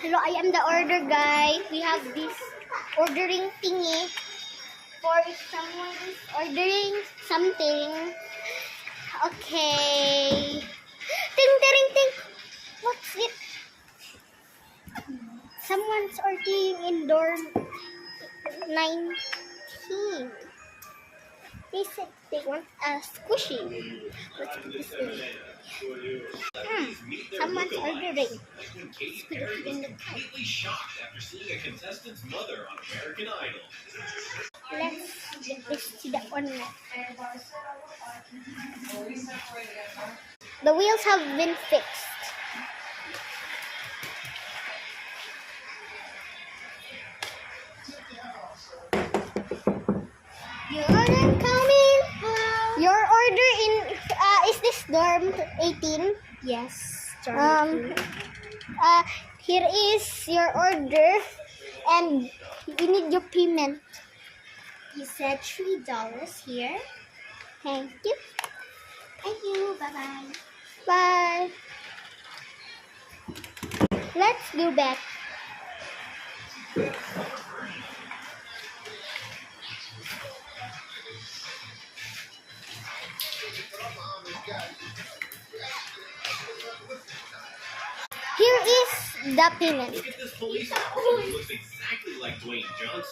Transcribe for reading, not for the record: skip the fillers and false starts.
Hello, I am the order guy. We have this ordering thingy for if someone is ordering something. Okay. Ting, ting, ting. What's it? Someone's ordering in dorm 19. They said they want a squishy. Let's put this in. Someone's ordering. Let's put it in the cup. Completely shocked after seeing a contestant's mother on American Idol. Let's get this to the owner. The wheels have been fixed. Your order coming. Your order in is this dorm 18? Yes, John. Here is your order, and you need your payment. You said $3 here. Thank you. Thank you. Bye-bye. Bye. Let's go back. Here is the payment. Look at this police officer. He looks exactly like Dwayne Johnson.